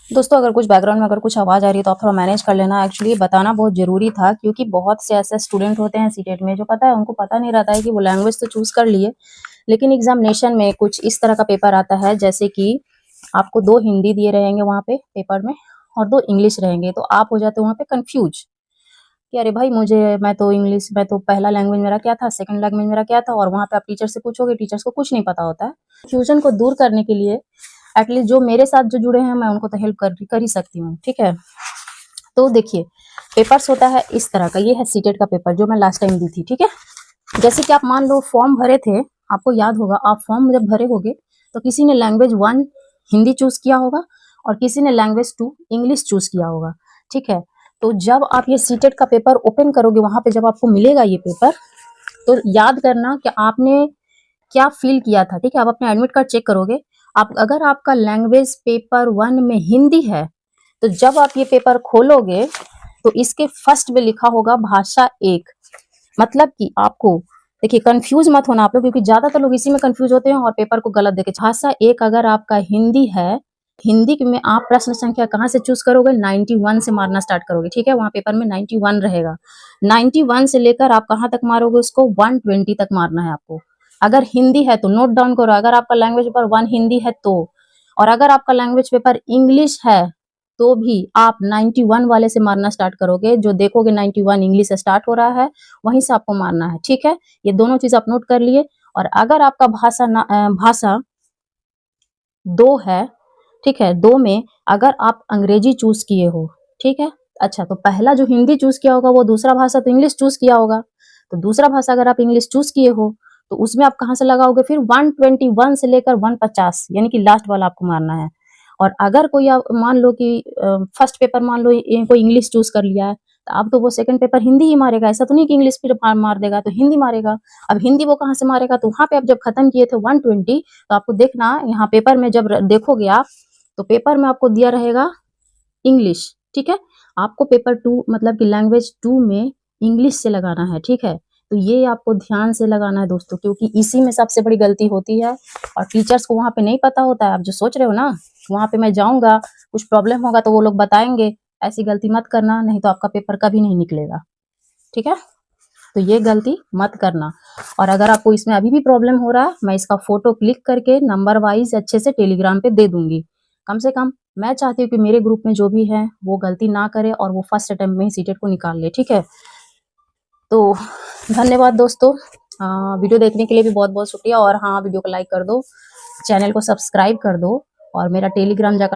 दोस्तों अगर कुछ बैकग्राउंड में अगर कुछ आवाज़ आ रही है तो आप थोड़ा मैनेज कर लेना। एक्चुअली ये बताना बहुत ज़रूरी था क्योंकि बहुत से ऐसे स्टूडेंट होते हैं सीटेट में जो पता है उनको पता नहीं रहता है कि वो लैंग्वेज तो चूज़ कर लिए, लेकिन एग्ज़ामिनेशन में कुछ इस तरह का पेपर आता है जैसे कि आपको 2 हिंदी दिए रहेंगे वहाँ पे पेपर में और 2 इंग्लिश रहेंगे, तो आप हो जाते हो वहाँ पे कन्फ्यूज़ कि अरे भाई मैं तो पहला लैंग्वेज मेरा क्या था, सेकंड लैंग्वेज मेरा क्या था, और वहाँ पे आप टीचर से पूछोगे, टीचर्स को कुछ नहीं पता होता है। कन्फ्यूज़न को दूर करने के लिए एटलीस्ट जो मेरे साथ जो जुड़े हैं मैं उनको तो हेल्प कर ही सकती हूँ, ठीक है। तो देखिए पेपर्स होता है इस तरह का, ये है सीटेट का पेपर जो मैं लास्ट टाइम दी थी, ठीक है। जैसे कि आप मान लो फॉर्म भरे थे, आपको याद होगा आप फॉर्म जब भरे होगे तो किसी ने लैंग्वेज 1 हिंदी चूज किया होगा और किसी ने लैंग्वेज 2 इंग्लिश चूज किया होगा, ठीक है। तो जब आप ये सीटेट का पेपर ओपन करोगे वहां पे जब आपको मिलेगा ये पेपर, तो याद करना कि आपने क्या फील किया था, ठीक है। आप अपने एडमिट कार्ड चेक करोगे, आप अगर आपका लैंग्वेज पेपर 1 में हिंदी है तो जब आप ये पेपर खोलोगे तो इसके फर्स्ट में लिखा होगा भाषा 1। मतलब कि आपको देखिए कंफ्यूज मत होना आप लोग, क्योंकि ज्यादातर लोग इसी में कंफ्यूज होते हैं और पेपर को गलत देके। भाषा 1 अगर आपका हिंदी है, हिंदी में आप प्रश्न संख्या कहाँ से चूज करोगे, 91 से मारना स्टार्ट करोगे, ठीक है। वहां पेपर में 91 रहेगा, 91 से लेकर आप कहाँ तक मारोगे उसको, 120 तक मारना है आपको। अगर हिंदी है तो नोट डाउन करो, अगर आपका लैंग्वेज पेपर 1 हिंदी है तो, और अगर आपका लैंग्वेज पेपर इंग्लिश है तो भी आप 91 वाले से मारना स्टार्ट करोगे। जो देखोगे 91 इंग्लिश से स्टार्ट हो रहा है वहीं से आपको मारना है, ठीक है। ये दोनों चीज आप नोट कर लिए। और अगर आपका भाषा 2 है, ठीक है, 2 में अगर आप अंग्रेजी चूज किए हो, ठीक है। अच्छा, तो पहला जो हिंदी चूज किया होगा वो दूसरा भाषा तो इंग्लिश चूज किया होगा, तो दूसरा भाषा अगर आप इंग्लिश चूज किए हो तो उसमें आप कहाँ से लगाओगे, फिर 121 से लेकर 150 यानी कि लास्ट वाला आपको मारना है। और अगर कोई आप मान लो कि फर्स्ट पेपर मान लो कोई इंग्लिश चूज कर लिया है, तो अब तो वो सेकंड पेपर हिंदी ही मारेगा। ऐसा तो नहीं कि इंग्लिश फिर मार देगा, तो हिंदी मारेगा। अब हिंदी वो कहाँ से मारेगा, तो वहां पे आप जब खत्म किए थे 120, तो आपको देखना यहाँ पेपर में जब देखोगे आप, तो पेपर में आपको दिया रहेगा इंग्लिश, ठीक है। आपको पेपर 2 मतलब कि लैंग्वेज 2 में इंग्लिश से लगाना है, ठीक है। तो ये आपको ध्यान से लगाना है दोस्तों, क्योंकि इसी में सबसे बड़ी गलती होती है और टीचर्स को वहां पे नहीं पता होता है। आप जो सोच रहे हो ना वहां पे मैं जाऊंगा कुछ प्रॉब्लम होगा तो वो लोग बताएंगे, ऐसी गलती मत करना, नहीं तो आपका पेपर कभी नहीं निकलेगा, ठीक है। तो ये गलती मत करना। और अगर आपको इसमें अभी भी प्रॉब्लम हो रहा है, मैं इसका फोटो क्लिक करके नंबर वाइज अच्छे से टेलीग्राम पे दे दूंगी। कम से कम मैं चाहती हूँ कि मेरे ग्रुप में जो भी है वो गलती ना करे और वो फर्स्ट अटेम्प्ट में ही सीटेट को निकाल ले, ठीक है। तो धन्यवाद दोस्तों, वीडियो देखने के लिए भी बहुत बहुत शुक्रिया। और हाँ, वीडियो को लाइक कर दो, चैनल को सब्सक्राइब कर दो और मेरा टेलीग्राम जाकर